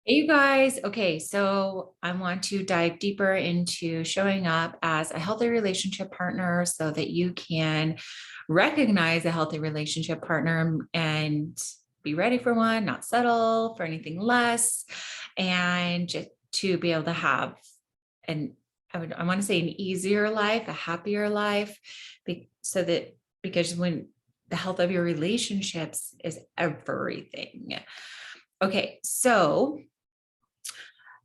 Hey, you guys. Okay, so I want to dive deeper into showing up as a healthy relationship partner so that you can recognize a healthy relationship partner and be ready for one, not settle for anything less, and just to be able to have an I want to say an easier life, a happier life, so that because when the health of your relationships is everything. Okay, so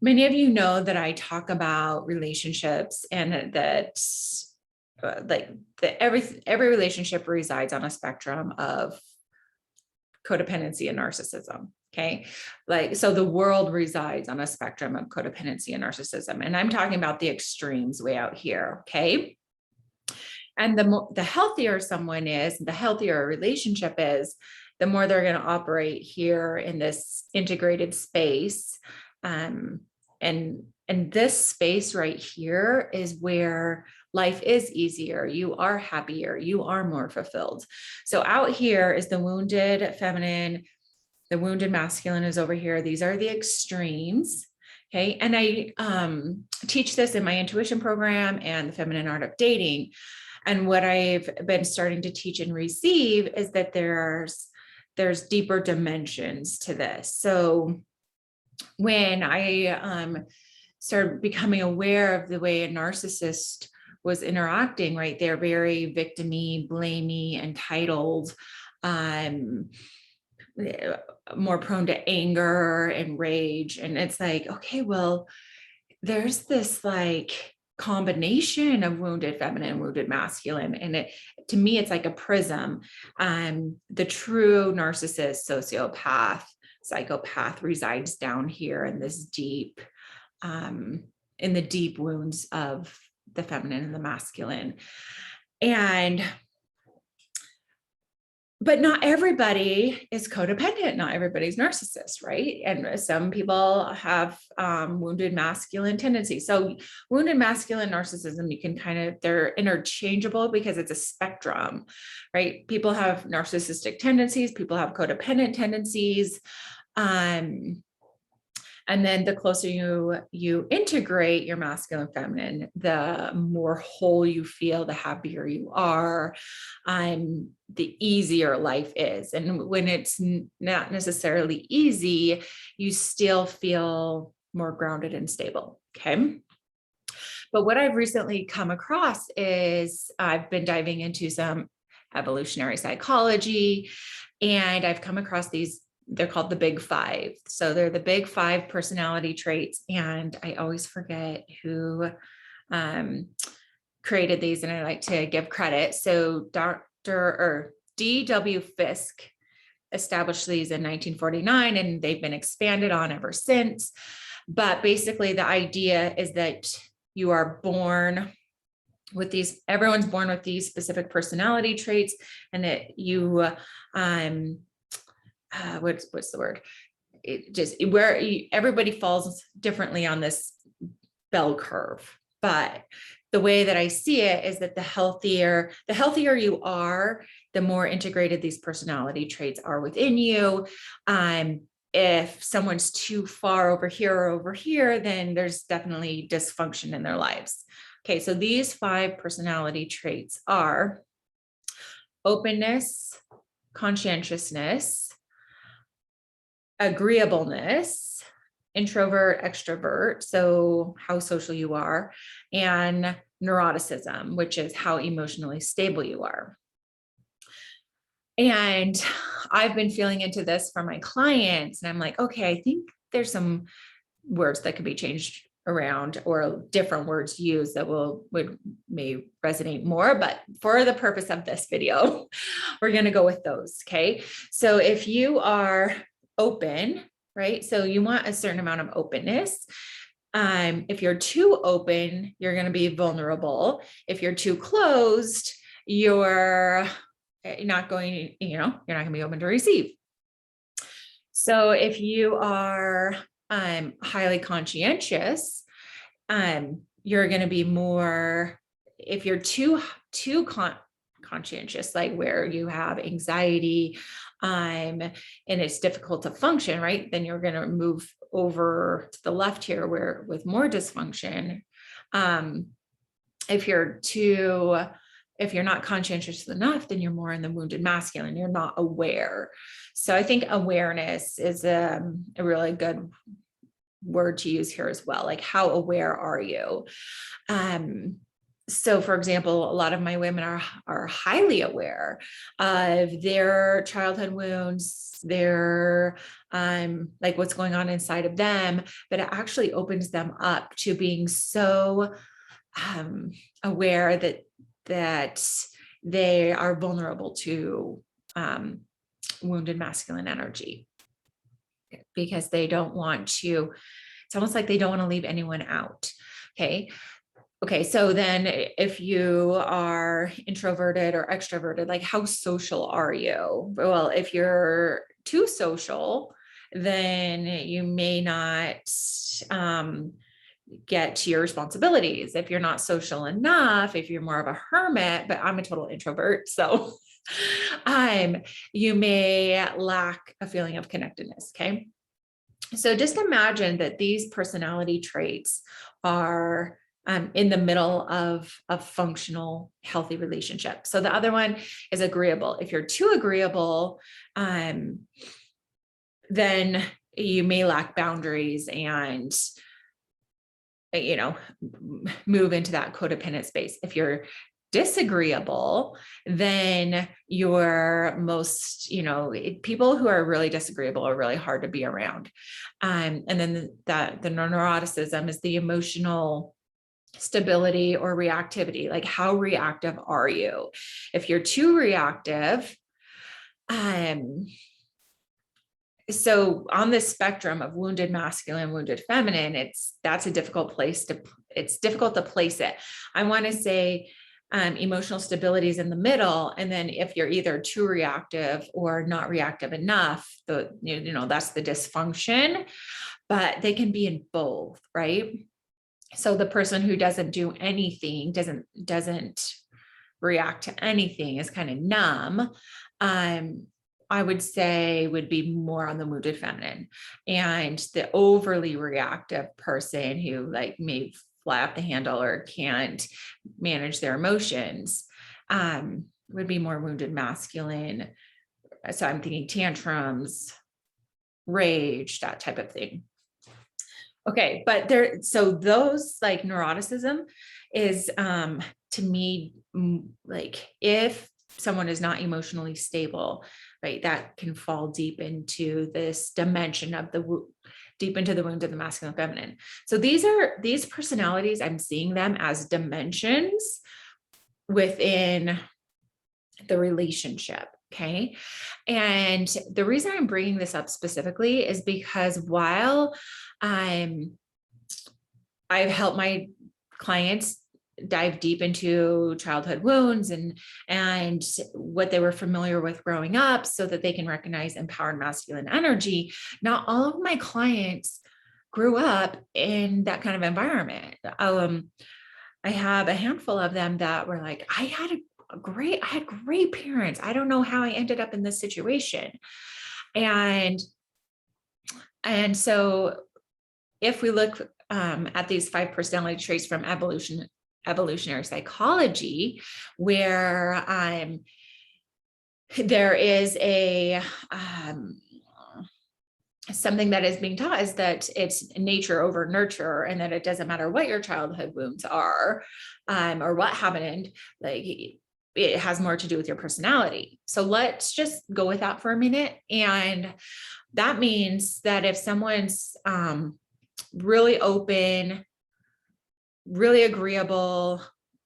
many of you know that I talk about relationships and that every relationship resides on a spectrum of codependency and narcissism. Okay. So the world resides on a spectrum of codependency and narcissism. And I'm talking about the extremes way out here. Okay. And the healthier someone is, the healthier a relationship is, the more they're going to operate here in this integrated space. And this space right here is where life is easier. You are happier. You are more fulfilled. So out here is the wounded feminine. The wounded masculine is over here. These are the extremes. Okay. And I teach this in my intuition program and the feminine art of dating. And what I've been starting to teach and receive is that there's deeper dimensions to this. So when I started becoming aware of the way a narcissist was interacting, right, they're very victim-y, blamey, entitled, more prone to anger and rage. And it's like, okay, well, there's this like combination of wounded feminine, wounded masculine. And to me, it's like a prism. The true narcissist, sociopath, psychopath resides down here in this deep, in the deep wounds of the feminine and the masculine. But not everybody is codependent. Not everybody's narcissist, right? And some people have wounded masculine tendencies. So wounded masculine narcissism, you can they're interchangeable because it's a spectrum, right? People have narcissistic tendencies. People have codependent tendencies. And then the closer you integrate your masculine feminine, the more whole you feel, the happier you are, the easier life is. And when it's not necessarily easy, you still feel more grounded and stable. Okay. But what I've recently come across is I've been diving into some evolutionary psychology, and I've come across these. They're called the big five. So they're the big five personality traits. And I always forget who created these, and I like to give credit. So D.W. Fisk established these in 1949, and they've been expanded on ever since. But basically the idea is that you are born with these, everyone's born with these specific personality traits, and that you, what's the word? Everybody falls differently on this bell curve. But the way that I see it is that the healthier you are, the more integrated these personality traits are within you. If someone's too far over here or over here, then there's definitely dysfunction in their lives. Okay, so these five personality traits are openness, conscientiousness, agreeableness, introvert, extrovert, so how social you are, and neuroticism, which is how emotionally stable you are. And I've been feeling into this for my clients, and I'm like, okay, I think there's some words that could be changed around, or different words used that may resonate more. But for the purpose of this video, we're going to go with those. Okay. So if you are open, right? So you want a certain amount of openness. If you're too open, you're going to be vulnerable. If you're too closed, you're not going to be open to receive. So if you are highly conscientious, you're going to be more, if you're too conscientious, like where you have anxiety, and it's difficult to function, right? Then you're going to move over to the left here, where with more dysfunction, if you're not conscientious enough, then you're more in the wounded masculine. You're not aware. So I think awareness is a really good word to use here as well. Like, how aware are you? So for example, a lot of my women are highly aware of their childhood wounds, their like what's going on inside of them, but it actually opens them up to being so aware that they are vulnerable to wounded masculine energy, because they don't want to, it's almost like they don't want to leave anyone out. Okay. So then if you are introverted or extroverted, like, how social are you? Well, if you're too social, then you may not get to your responsibilities. If you're not social enough, if you're more of a hermit, but I'm a total introvert, so you may lack a feeling of connectedness. Okay. So just imagine that these personality traits are in the middle of a functional, healthy relationship. So the other one is agreeable. If you're too agreeable, then you may lack boundaries and, move into that codependent space. If you're disagreeable, then you're people who are really disagreeable are really hard to be around. And then the neuroticism is the emotional stability or reactivity. Like, how reactive are you? If you're too reactive, so on this spectrum of wounded masculine, wounded feminine, that's a difficult place it's difficult to place it. I want to say emotional stability is in the middle. And then if you're either too reactive or not reactive enough, that's the dysfunction, but they can be in both, right? So the person who doesn't do anything, doesn't react to anything, is kind of numb. I would say would be more on the wounded feminine. And the overly reactive person who may fly off the handle or can't manage their emotions would be more wounded masculine. So I'm thinking tantrums, rage, that type of thing. Okay, but so those, like, neuroticism is to me, like, if someone is not emotionally stable, right, that can fall deep into this dimension of deep into the wound of the masculine and feminine. So these personalities, I'm seeing them as dimensions within the relationship. Okay. And the reason I'm bringing this up specifically is because while I've helped my clients dive deep into childhood wounds and what they were familiar with growing up so that they can recognize empowered masculine energy, not all of my clients grew up in that kind of environment. I have a handful of them that were like, I had great parents. I don't know how I ended up in this situation. And so if we look at these 5 personality traits from evolutionary psychology, where there is a something that is being taught is that it's nature over nurture, and that it doesn't matter what your childhood wounds are or what happened, like, it has more to do with your personality. So let's just go with that for a minute. And that means that if someone's really open, really agreeable,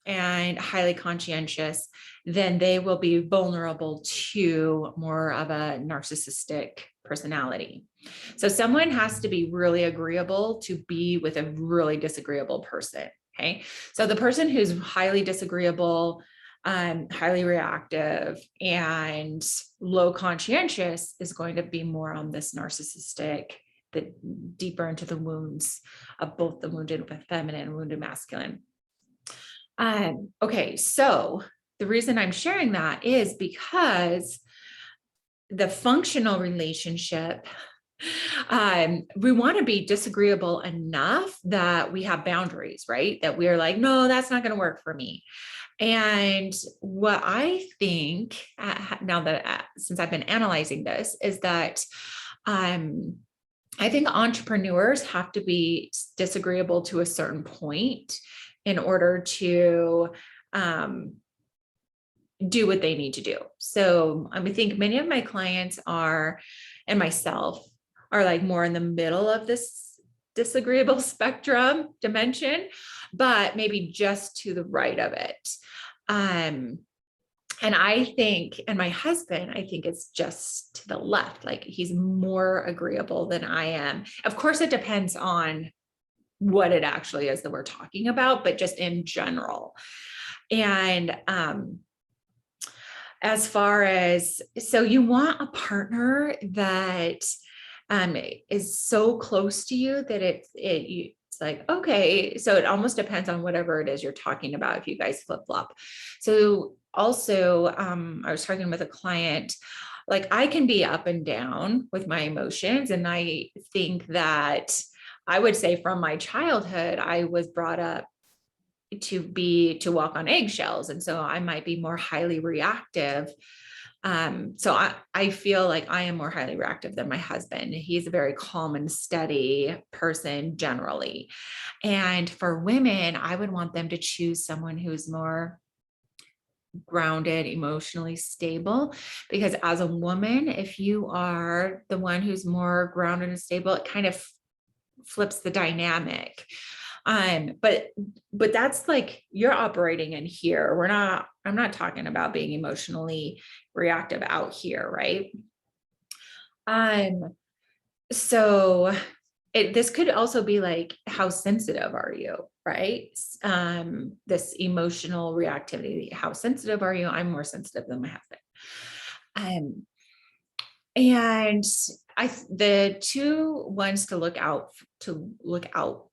and highly conscientious, then they will be vulnerable to more of a narcissistic personality. So someone has to be really agreeable to be with a really disagreeable person. Okay. So the person who's highly disagreeable, highly reactive, and low conscientious is going to be more on this narcissistic, the deeper into the wounds of both the wounded feminine and wounded masculine. Okay, so the reason I'm sharing that is because the functional relationship We want to be disagreeable enough that we have boundaries, right? That we're like, no, that's not going to work for me. And what I think now that since I've been analyzing this is that I think entrepreneurs have to be disagreeable to a certain point in order to do what they need to do. So I think many of my clients are, and myself, are like more in the middle of this disagreeable spectrum dimension, but maybe just to the right of it. And I think, and my husband, I think it's just to the left, like he's more agreeable than I am. Of course, it depends on what it actually is that we're talking about, but just in general. And as far as, so you want a partner that is so close to you that it's like, okay, so it almost depends on whatever it is you're talking about if you guys flip flop. So also, I was talking with a client, like I can be up and down with my emotions. And I think that I would say from my childhood, I was brought up to walk on eggshells. And so I might be more highly reactive. So I feel like I am more highly reactive than my husband. He's a very calm and steady person generally. And for women, I would want them to choose someone who's more grounded, emotionally stable, because as a woman, if you are the one who's more grounded and stable, it kind of flips the dynamic. But that's like, you're operating in here. I'm not talking about being emotionally reactive out here. Right. So this could also be like, how sensitive are you? Right. This emotional reactivity, how sensitive are you? I'm more sensitive than my husband. And the two ones to look out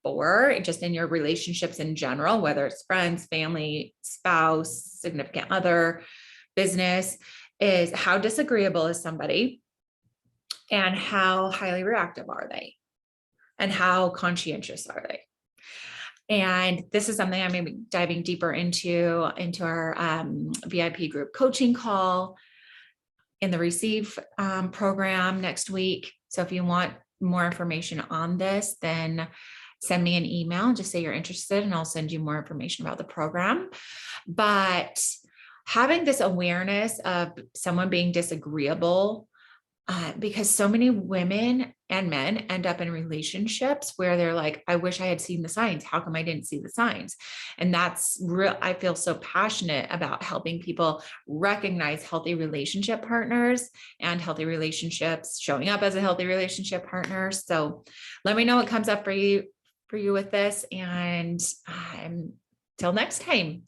for just in your relationships in general, whether it's friends, family, spouse, significant other, business, is how disagreeable is somebody and how highly reactive are they and how conscientious are they. And this is something I'm going to be diving deeper into our VIP group coaching call in the Receive program next week. So if you want more information on this, then send me an email, just say you're interested, and I'll send you more information about the program. But having this awareness of someone being disagreeable, because so many women and men end up in relationships where they're like, I wish I had seen the signs. How come I didn't see the signs? And that's real. I feel so passionate about helping people recognize healthy relationship partners and healthy relationships, showing up as a healthy relationship partner. So let me know what comes up for you with this. And till next time.